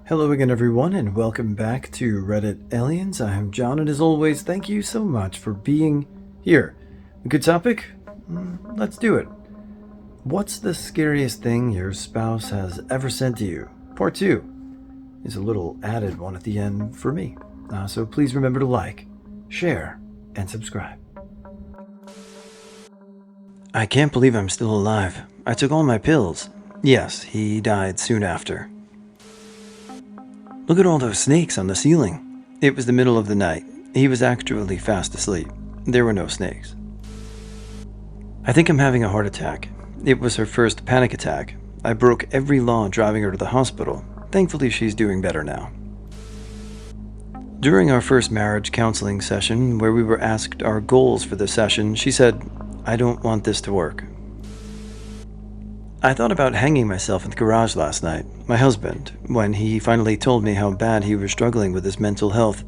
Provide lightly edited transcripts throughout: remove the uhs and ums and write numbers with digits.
Hello again, everyone, and welcome back to Reddit Aliens. I am John, and as always, thank you so much for being here. A good topic? Let's do it. What's the scariest thing your spouse has ever said to you? Part 2 is a little added one at the end for me. So please remember to like, share, and subscribe. I can't believe I'm still alive. I took all my pills. Yes, he died soon after. Look at all those snakes on the ceiling. It was the middle of the night. He was actually fast asleep. There were no snakes. I think I'm having a heart attack. It was her first panic attack. I broke every law driving her to the hospital. Thankfully, she's doing better now. During our first marriage counseling session, where we were asked our goals for the session, she said, "I don't want this to work." I thought about hanging myself in the garage last night. My husband, when he finally told me how bad he was struggling with his mental health,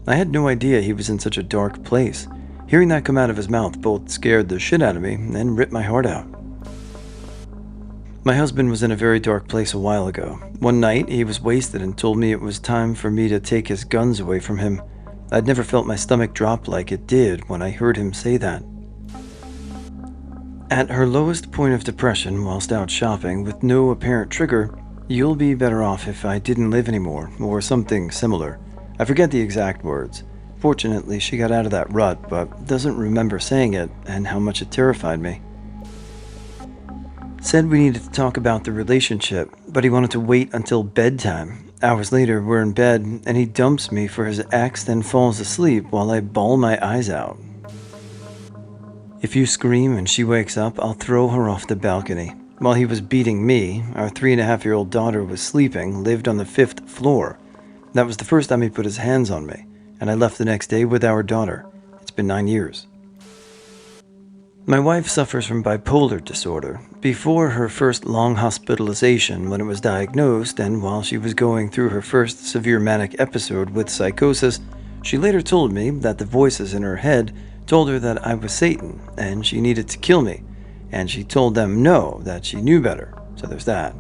I had no idea he was in such a dark place. Hearing that come out of his mouth both scared the shit out of me and ripped my heart out. My husband was in a very dark place a while ago. One night, he was wasted and told me it was time for me to take his guns away from him. I'd never felt my stomach drop like it did when I heard him say that. At her lowest point of depression whilst out shopping with no apparent trigger, "You'll be better off if I didn't live anymore," or something similar. I forget the exact words. Fortunately, she got out of that rut, but doesn't remember saying it and how much it terrified me. Said we needed to talk about the relationship, but he wanted to wait until bedtime. Hours later, we're in bed, and he dumps me for his ex, then falls asleep while I bawl my eyes out. If you scream and she wakes up, I'll throw her off the balcony. While he was beating me, our 3.5-year-old daughter was sleeping, lived on the 5th floor. That was the first time he put his hands on me, and I left the next day with our daughter. It's been 9 years. My wife suffers from bipolar disorder. Before her first long hospitalization, when it was diagnosed, and while she was going through her first severe manic episode with psychosis, she later told me that the voices in her head told her that I was Satan and she needed to kill me, and she told them no, that she knew better, so there's that.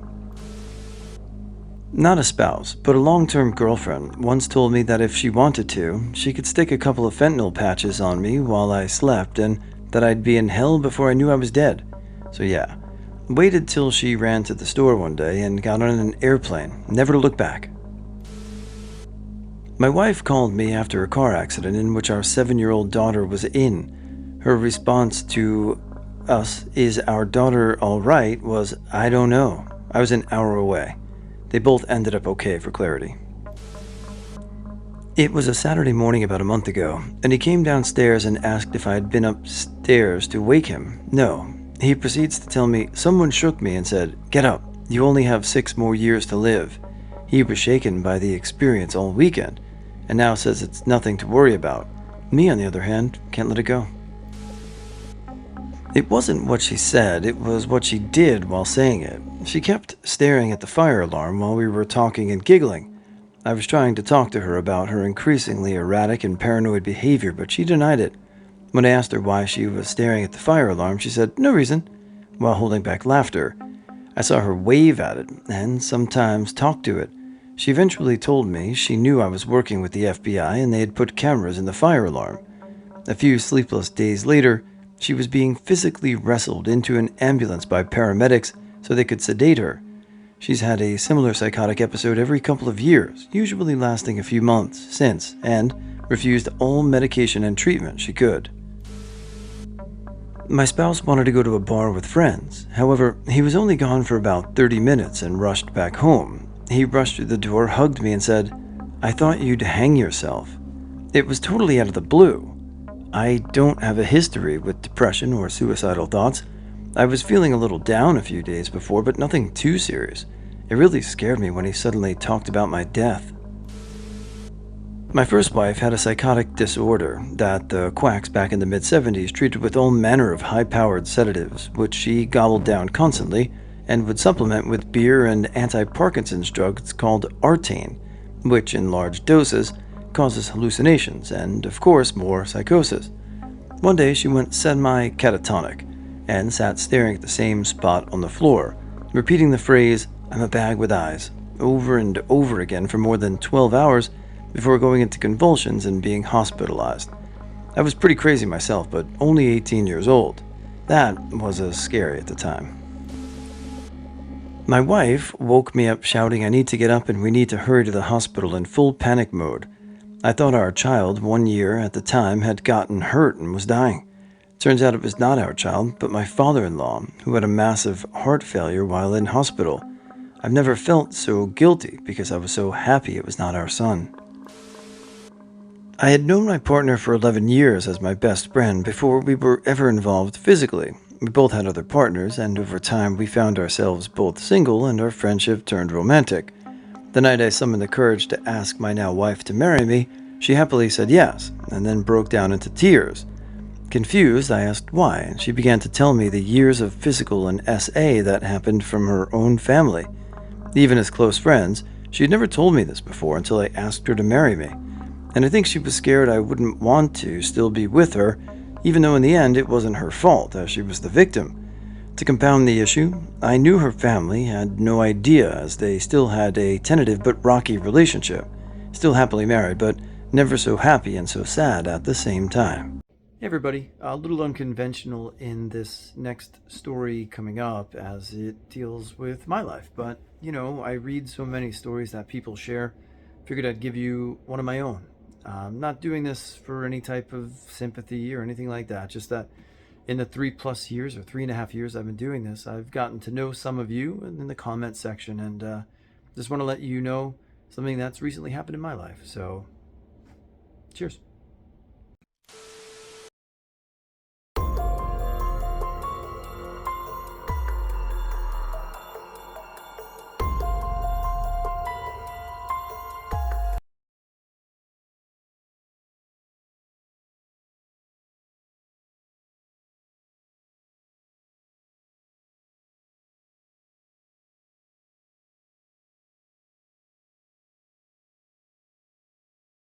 Not a spouse, but a long-term girlfriend once told me that if she wanted to, she could stick a couple of fentanyl patches on me while I slept and that I'd be in hell before I knew I was dead. So yeah, waited till she ran to the store one day and got on an airplane, never to look back. My wife called me after a car accident in which our 7-year-old daughter was in. Her response to us, "Is our daughter all right?" was, "I don't know. I was an hour away." They both ended up okay for clarity. It was a Saturday morning about a month ago, and he came downstairs and asked if I had been upstairs to wake him. No. He proceeds to tell me, "Someone shook me and said, 'Get up. You only have 6 more years to live.' He was shaken by the experience all weekend, and now says it's nothing to worry about. Me, on the other hand, can't let it go." It wasn't what she said, it was what she did while saying it. She kept staring at the fire alarm while we were talking and giggling. I was trying to talk to her about her increasingly erratic and paranoid behavior, but she denied it. When I asked her why she was staring at the fire alarm, she said, "No reason," while holding back laughter. I saw her wave at it and sometimes talk to it. She eventually told me she knew I was working with the FBI and they had put cameras in the fire alarm. A few sleepless days later, she was being physically wrestled into an ambulance by paramedics so they could sedate her. She's had a similar psychotic episode every couple of years, usually lasting a few months since, and refused all medication and treatment she could. My spouse wanted to go to a bar with friends. However, he was only gone for about 30 minutes and rushed back home. He rushed through the door, hugged me, and said, "I thought you'd hang yourself." It was totally out of the blue. I don't have a history with depression or suicidal thoughts. I was feeling a little down a few days before, but nothing too serious. It really scared me when he suddenly talked about my death. My first wife had a psychotic disorder that the quacks back in the mid-70s treated with all manner of high-powered sedatives, which she gobbled down constantly, and would supplement with beer and anti-Parkinson's drugs called Artane, which in large doses causes hallucinations and, of course, more psychosis. One day she went semi-catatonic and sat staring at the same spot on the floor, repeating the phrase, "I'm a bag with eyes," over and over again for more than 12 hours before going into convulsions and being hospitalized. I was pretty crazy myself, but only 18 years old. That was scary at the time. My wife woke me up shouting, "I need to get up and we need to hurry to the hospital," in full panic mode. I thought our child, 1 year at the time, had gotten hurt and was dying. Turns out it was not our child, but my father in law, who had a massive heart failure while in hospital. I've never felt so guilty because I was so happy it was not our son. I had known my partner for 11 years as my best friend before we were ever involved physically. We both had other partners, and over time we found ourselves both single and our friendship turned romantic. The night I summoned the courage to ask my now wife to marry me, she happily said yes, and then broke down into tears. Confused, I asked why, and she began to tell me the years of physical and SA that happened from her own family. Even as close friends, she had never told me this before until I asked her to marry me. And I think she was scared I wouldn't want to still be with her, even though in the end it wasn't her fault, as she was the victim. To compound the issue, I knew her family had no idea, as they still had a tentative but rocky relationship. Still happily married, but never so happy and so sad at the same time. Hey everybody, a little unconventional in this next story coming up as it deals with my life. But, I read so many stories that people share. Figured I'd give you one of my own. I'm not doing this for any type of sympathy or anything like that, just that in the 3+ years or 3.5 years I've been doing this, I've gotten to know some of you in the comment section, and just want to let you know something that's recently happened in my life. So, cheers.